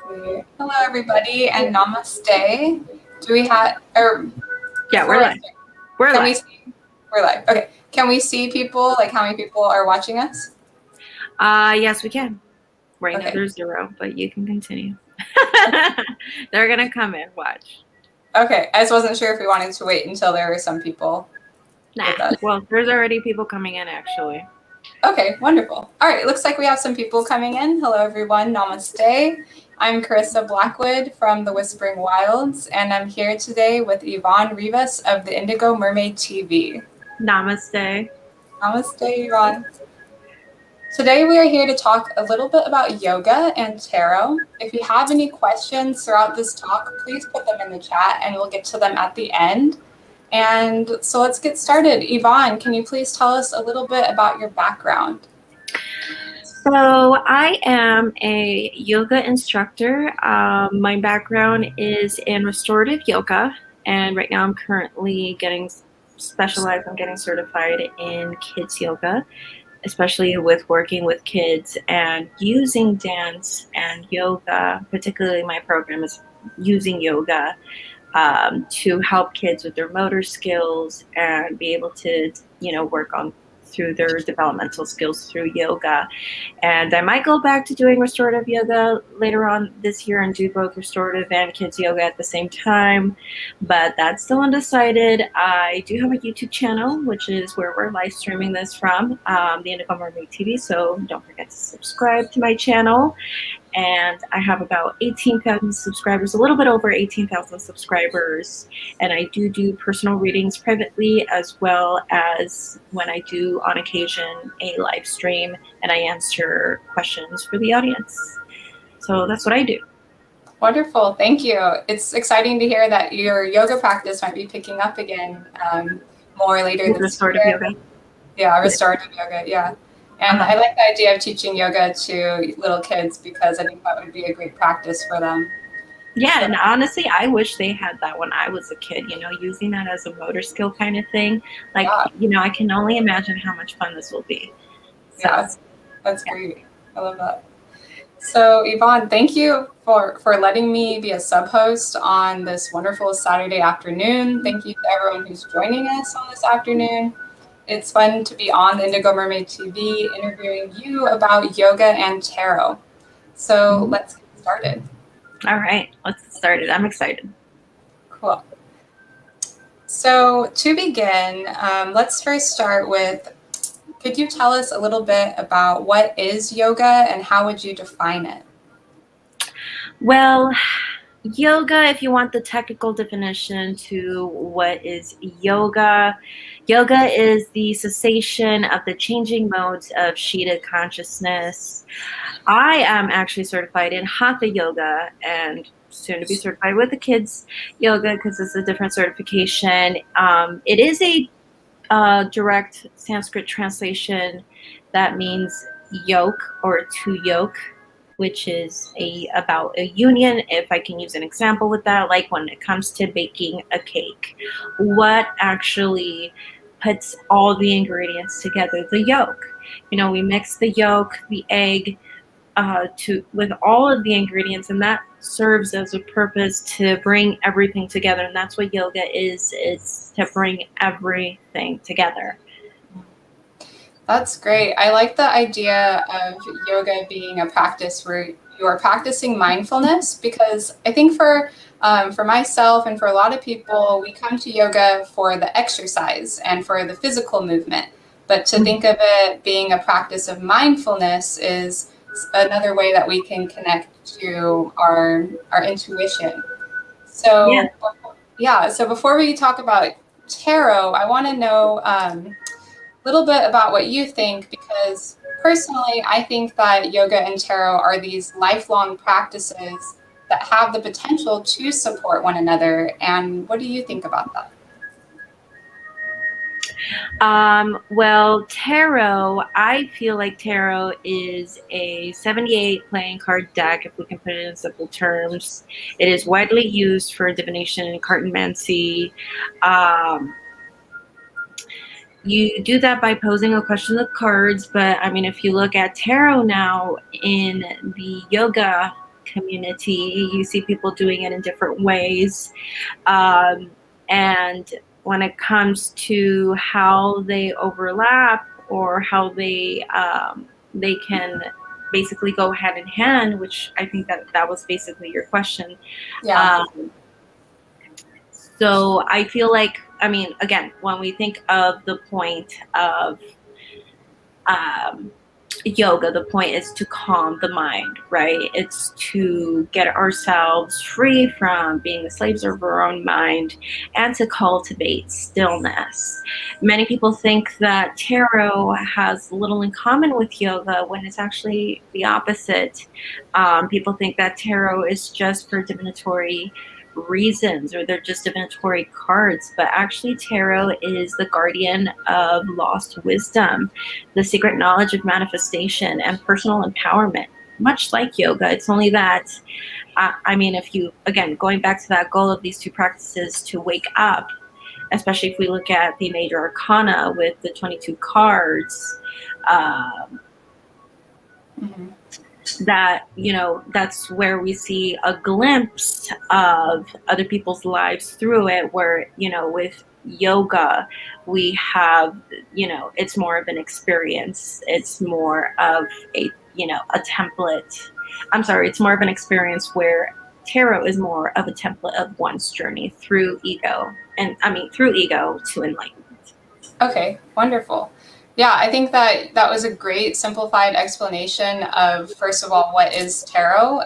Hello, everybody, and namaste. Do we have, or Yeah, before we're we live. start, We're can we live. see, we're live. Okay. Can we see people? Like, how many people are watching us? Yes, we can. Right now Okay. there's 0, but you can continue. They're gonna come in. Watch. Okay. I just wasn't sure if we wanted to wait until there were some people Nah. with us. Well, there's already people coming in, actually. Okay, wonderful. All right, it looks like we have some people coming in. Hello, everyone. Namaste. I'm Carissa Blackwood from the Whispering Wilds, and I'm here today with Ivonne Rivas of the Indigo Mermaid TV. Namaste. Namaste, Ivonne. Today we are here to talk a little bit about yoga and tarot. If you have any questions throughout this talk, please put them in the chat and we'll get to them at the end. And so let's get started. Ivonne, can you please tell us a little bit about your background? So I am a yoga instructor. My background is in restorative yoga, and right now I'm currently getting specialized. I'm getting certified in kids yoga, especially with working with kids and using dance and yoga. Particularly, my program is using yoga to help kids with their motor skills and be able to, work on through their developmental skills through yoga. And I might go back to doing restorative yoga later on this year and do both restorative and kids yoga at the same time, but that's still undecided. I do have a YouTube channel, which is where we're live streaming this from, the Indigo Mermaid TV, so don't forget to subscribe to my channel. And I have about 18,000 subscribers, a little bit over 18,000 subscribers. And I do personal readings privately, as well as when I do on occasion a live stream and I answer questions for the audience. So that's what I do. Wonderful, thank you. It's exciting to hear that your yoga practice might be picking up again more later this restorative year. Yoga. Yeah, restorative yoga, yeah. And I like the idea of teaching yoga to little kids because I think that would be a great practice for them. Yeah, and honestly, I wish they had that when I was a kid, using that as a motor skill kind of thing. Like, yeah. I can only imagine how much fun this will be. So, yeah, that's great. I love that. So, Ivonne, thank you for letting me be a sub-host on this wonderful Saturday afternoon. Thank you to everyone who's joining us on this afternoon. It's fun to be on the Indigo Mermaid TV interviewing you about yoga and tarot. So let's get started. All right, let's get started. I'm excited. Cool. So to begin, let's first start with, could you tell us a little bit about what is yoga and how would you define it? Well, yoga, if you want the technical definition to what is yoga, yoga is the cessation of the changing modes of Shita consciousness. I am actually certified in Hatha yoga and soon to be certified with the kids yoga because it's a different certification. It is a direct Sanskrit translation that means yoke or to yoke, which is about a union. If I can use an example with that, like when it comes to baking a cake, what actually puts all the ingredients together? The yolk. We mix the yolk, the egg, with all of the ingredients, and that serves as a purpose to bring everything together. And that's what yoga is to bring everything together. That's great. I like the idea of yoga being a practice where you are practicing mindfulness, because I think for myself and for a lot of people, we come to yoga for the exercise and for the physical movement. But to think of it being a practice of mindfulness is another way that we can connect to our intuition. So yeah, so before we talk about tarot, I want to know little bit about what you think, because personally, I think that yoga and tarot are these lifelong practices that have the potential to support one another. And what do you think about that? Well, tarot, I feel like tarot is a 78 playing card deck, if we can put it in simple terms. It is widely used for divination and cartomancy. You do that by posing a question of cards, but I mean, if you look at tarot now in the yoga community. You see people doing it in different ways. And when it comes to how they overlap or how they can basically go hand in hand, which I think that was basically your question. Yeah. So I feel like, I mean, again, when we think of the point of um, yoga, the point is to calm the mind, right? It's to get ourselves free from being the slaves of our own mind and to cultivate stillness. Many people think that tarot has little in common with yoga when it's actually the opposite. People think that tarot is just for divinatory reasons or they're just divinatory cards, but actually tarot is the guardian of lost wisdom, the secret knowledge of manifestation and personal empowerment, much like yoga. It's only that, I mean, if you, again, going back to that goal of these two practices to wake up, especially if we look at the major arcana with the 22 cards, Mm-hmm. that, you know, that's where we see a glimpse of other people's lives through it, where, you know, with yoga we have, you know, it's more of an experience, it's more of a, you know, a template. I'm sorry, it's more of an experience, where tarot is more of a template of one's journey through ego, and I mean through ego to enlightenment. Okay, wonderful. Yeah, I think that that was a great simplified explanation of, first of all, what is tarot,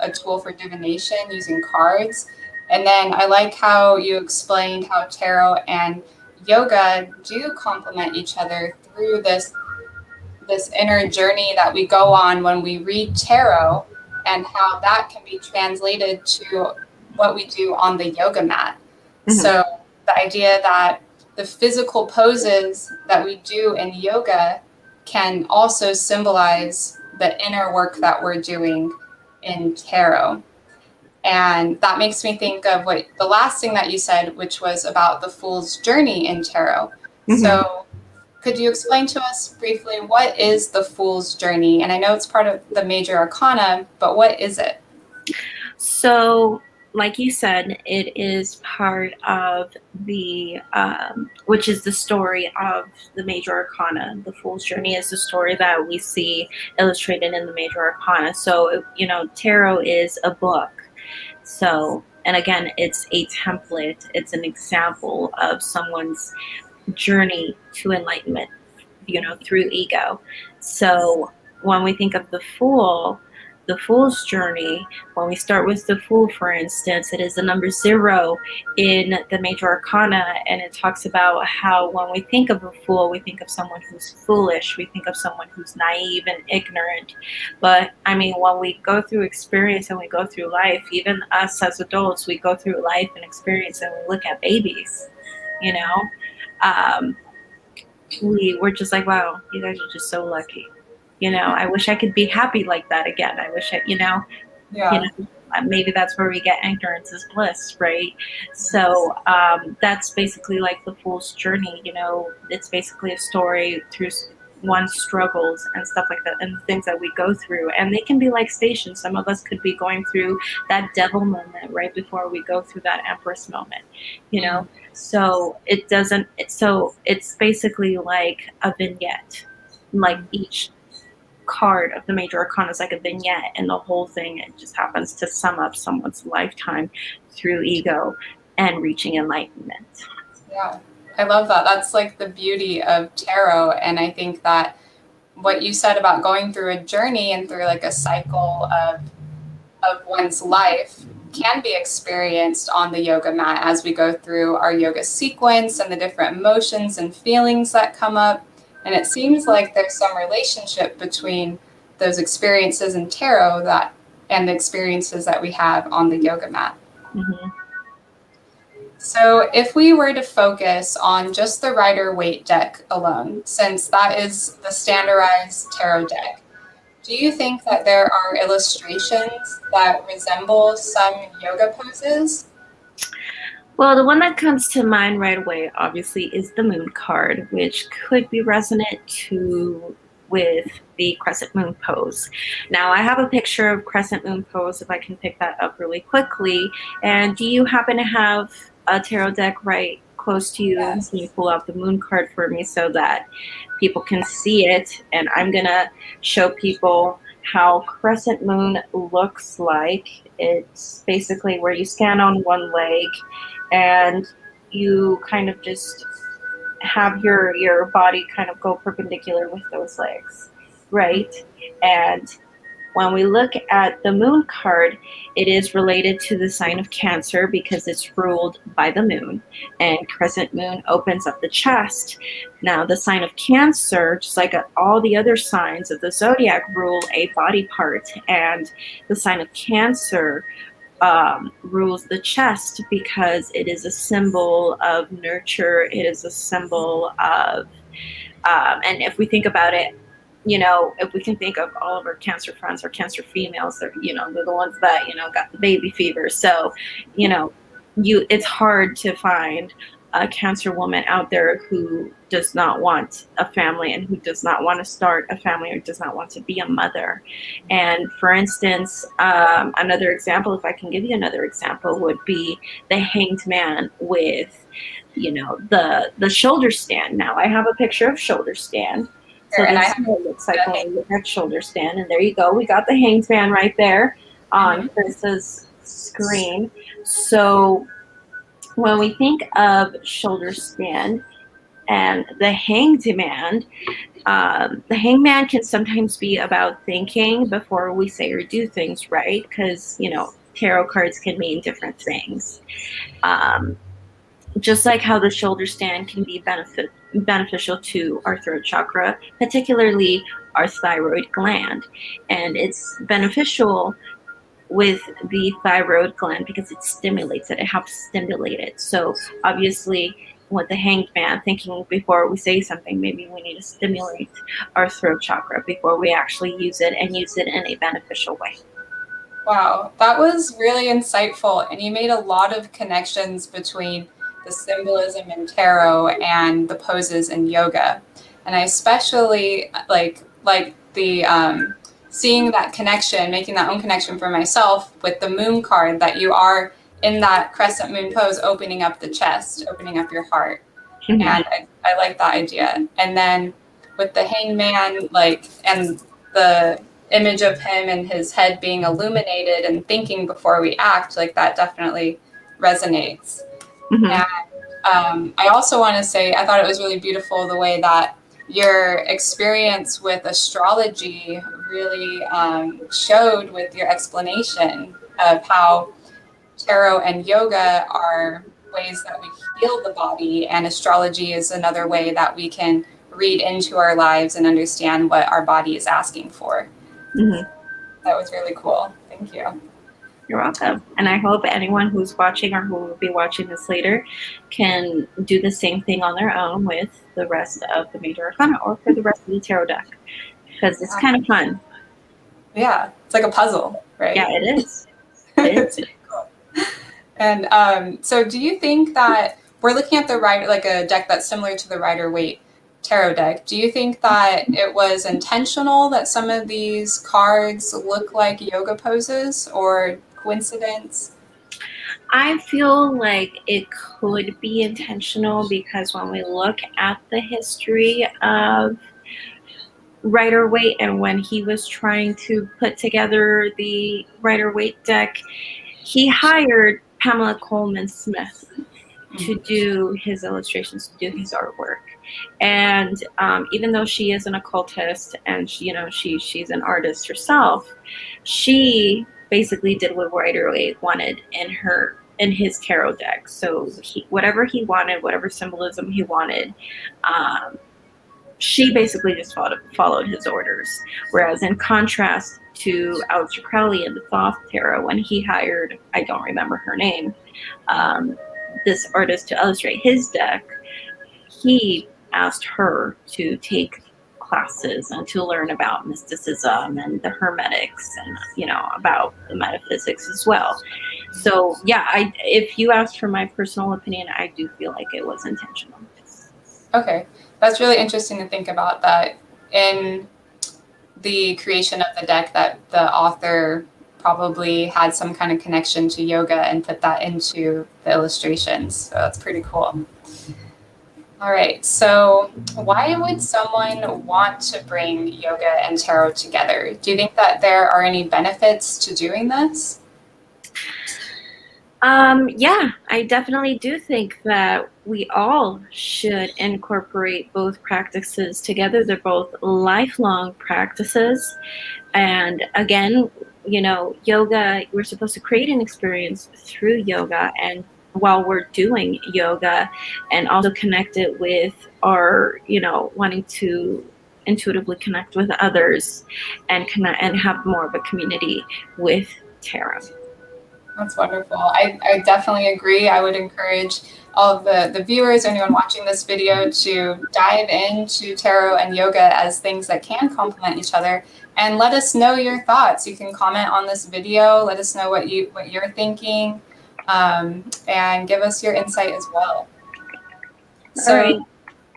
a tool for divination using cards. And then I like how you explained how tarot and yoga do complement each other through this inner journey that we go on when we read tarot, and how that can be translated to what we do on the yoga mat. Mm-hmm. So the idea that the physical poses that we do in yoga can also symbolize the inner work that we're doing in tarot. And that makes me think of what the last thing that you said, which was about the fool's journey in tarot. Mm-hmm. So could you explain to us briefly, what is the fool's journey? And I know it's part of the major arcana, but what is it? So, like you said, it is part of the, which is the story of the major arcana. The Fool's Journey is the story that we see illustrated in the major arcana. So, you know, tarot is a book. So, and again, it's a template, it's an example of someone's journey to enlightenment, you know, through ego. So, when we think of the Fool, the Fool's journey, when we start with the Fool, for instance, it is the number 0 in the major arcana, and it talks about how when we think of a fool, we think of someone who's foolish, we think of someone who's naive and ignorant. But I mean, when we go through experience and we go through life, even us as adults, we go through life and experience, and we look at babies, you know, we're just like, wow, you guys are just so lucky. You know, I wish I could be happy like that again. I wish I, you know, maybe that's where we get ignorance is bliss, right? So that's basically like the Fool's Journey. You know, it's basically a story through one's struggles and stuff like that, and things that we go through. And they can be like stations. Some of us could be going through that devil moment right before we go through that empress moment, you know? So it doesn't, so it's basically like a vignette, like each card of the major arcana is like a vignette, and the whole thing, it just happens to sum up someone's lifetime through ego and reaching enlightenment. Yeah, I love that. That's like the beauty of tarot. And I think that what you said about going through a journey and through like a cycle of one's life can be experienced on the yoga mat as we go through our yoga sequence and the different emotions and feelings that come up. And it seems like there's some relationship between those experiences in tarot that and the experiences that we have on the yoga mat. Mm-hmm. So if we were to focus on just the Rider-Waite deck alone, since that is the standardized tarot deck, do you think that there are illustrations that resemble some yoga poses? Well, the one that comes to mind right away, obviously, is the Moon card, which could be resonant to with the crescent moon pose. Now I have a picture of crescent moon pose if I can pick that up really quickly. And do you happen to have a tarot deck right close to you? Yes. Can you pull out the moon card for me so that people can see it? And I'm gonna show people how crescent moon looks like. It's basically where you stand on one leg and you kind of just have your body kind of go perpendicular with those legs, right? And when we look at the moon card, it is related to the sign of Cancer because it's ruled by the moon, and crescent moon opens up the chest. Now, the sign of Cancer, just like all the other signs of the zodiac, rule a body part, and the sign of Cancer rules the chest because it is a symbol of nurture. It is a symbol of, and if we think about it, you know, if we can think of all of our Cancer friends or Cancer females, they're, you know, they're the ones that, you know, got the baby fever. So, you know, it's hard to find a Cancer woman out there who does not want a family and who does not want to start a family or does not want to be a mother. And for instance, another example, if I can give you another example, would be the Hanged Man with, you know, the shoulder stand. Now I have a picture of shoulder stand. So And this is what it looks like when we look at shoulder stand. And there you go. We got the Hanged Man right there on Carissa's screen. So when we think of shoulder stand and the Hanged Man, the Hangman can sometimes be about thinking before we say or do things, right? Because, you know, tarot cards can mean different things. Just like how the shoulder stand can be beneficial to our throat chakra, particularly our thyroid gland. And it's beneficial with the thyroid gland because it stimulates it. It helps stimulate it. So obviously with the Hanged Man, thinking before we say something, maybe we need to stimulate our throat chakra before we actually use it and use it in a beneficial way. Wow, that was really insightful. And you made a lot of connections between the symbolism in tarot and the poses in yoga. And I especially like the seeing that connection, making that own connection for myself with the moon card, that you are in that crescent moon pose, opening up the chest, opening up your heart. And I like that idea. And then with the hangman, like, and the image of him and his head being illuminated and thinking before we act, like that definitely resonates. And I also want to say, I thought it was really beautiful the way that your experience with astrology really showed with your explanation of how tarot and yoga are ways that we heal the body, and astrology is another way that we can read into our lives and understand what our body is asking for. That was really cool. Thank you. You're welcome. And I hope anyone who's watching or who will be watching this later can do the same thing on their own with the rest of the major arcana or for the rest of the tarot deck, because it's kind of fun. Yeah, it's like a puzzle, right? Yeah, it is. It is. Cool. And so do you think that we're looking at the like a deck that's similar to the Rider-Waite tarot deck? Do you think that it was intentional that some of these cards look like yoga poses, or coincidence? I feel like it could be intentional because when we look at the history of Rider-Waite and when he was trying to put together the Rider-Waite deck, he hired Pamela Coleman Smith to do his illustrations, to do his artwork. And even though she is an occultist and she, you know, she's an artist herself, she basically did what Rider-Waite wanted in his tarot deck. So whatever he wanted, whatever symbolism he wanted, she basically just followed his orders. Whereas in contrast to Aleister Crowley in the Thoth Tarot, when he hired, I don't remember her name, this artist to illustrate his deck, he asked her to take classes and to learn about mysticism and the hermetics and, you know, about the metaphysics as well. So yeah, if you asked for my personal opinion, I do feel like it was intentional. Okay, that's really interesting to think about, that in the creation of the deck that the author probably had some kind of connection to yoga and put that into the illustrations. So that's pretty cool. All right, so why would someone want to bring yoga and tarot together? Do you think that there are any benefits to doing this? Yeah, I definitely do think that we all should incorporate both practices together. They're both lifelong practices. And again, you know, yoga, we're supposed to create an experience through yoga, and while we're doing yoga, and also connect it with our, you know, wanting to intuitively connect with others and connect and have more of a community with tarot. That's wonderful. I definitely agree. I would encourage all of the viewers, anyone watching this video, to dive into tarot and yoga as things that can complement each other. And let us know your thoughts. You can comment on this video. Let us know what you're thinking, and give us your insight as well. So, All right.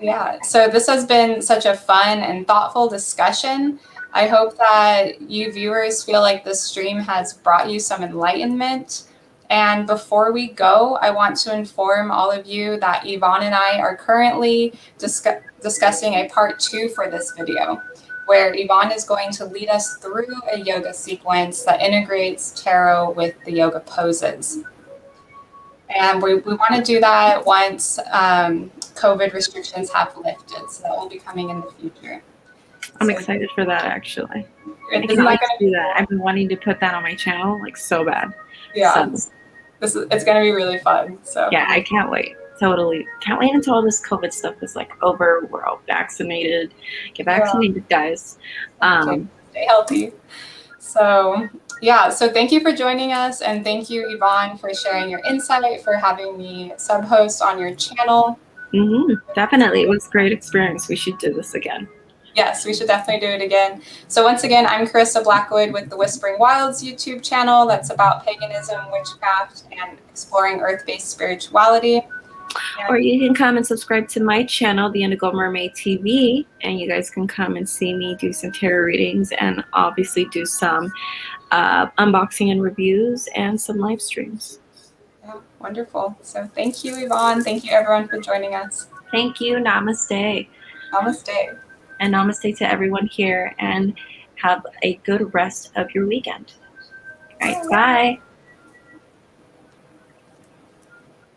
yeah, so this has been such a fun and thoughtful discussion. I hope that you viewers feel like this stream has brought you some enlightenment. And before we go, I want to inform all of you that Ivonne and I are currently discussing a part 2 for this video, where Ivonne is going to lead us through a yoga sequence that integrates tarot with the yoga poses. And we want to do that once COVID restrictions have lifted, so that will be coming in the future. I'm excited for that, actually. Isn't that going to do that? I've been wanting to put that on my channel, like, so bad. Yeah, so. It's going to be really fun. So yeah, I can't wait. Totally can't wait until all this COVID stuff is like over. We're all vaccinated. Get vaccinated, guys. Stay healthy. So yeah, so thank you for joining us, and thank you, Ivonne, for sharing your insight, for having me sub-host on your channel. Definitely, it was a great experience. We should do this again. Yes, we should definitely do it again. So once again, I'm Carissa Blackwood with the Whispering Wilds YouTube channel that's about paganism, witchcraft, and exploring earth-based spirituality. Or you can come and subscribe to my channel, the Indigo Mermaid TV, and you guys can come and see me do some tarot readings and obviously do some unboxing and reviews and some live streams. Yeah, wonderful. So thank you, Ivonne. Thank you, everyone, for joining us. Thank you. Namaste. Namaste. And namaste to everyone here, and have a good rest of your weekend. All right, bye.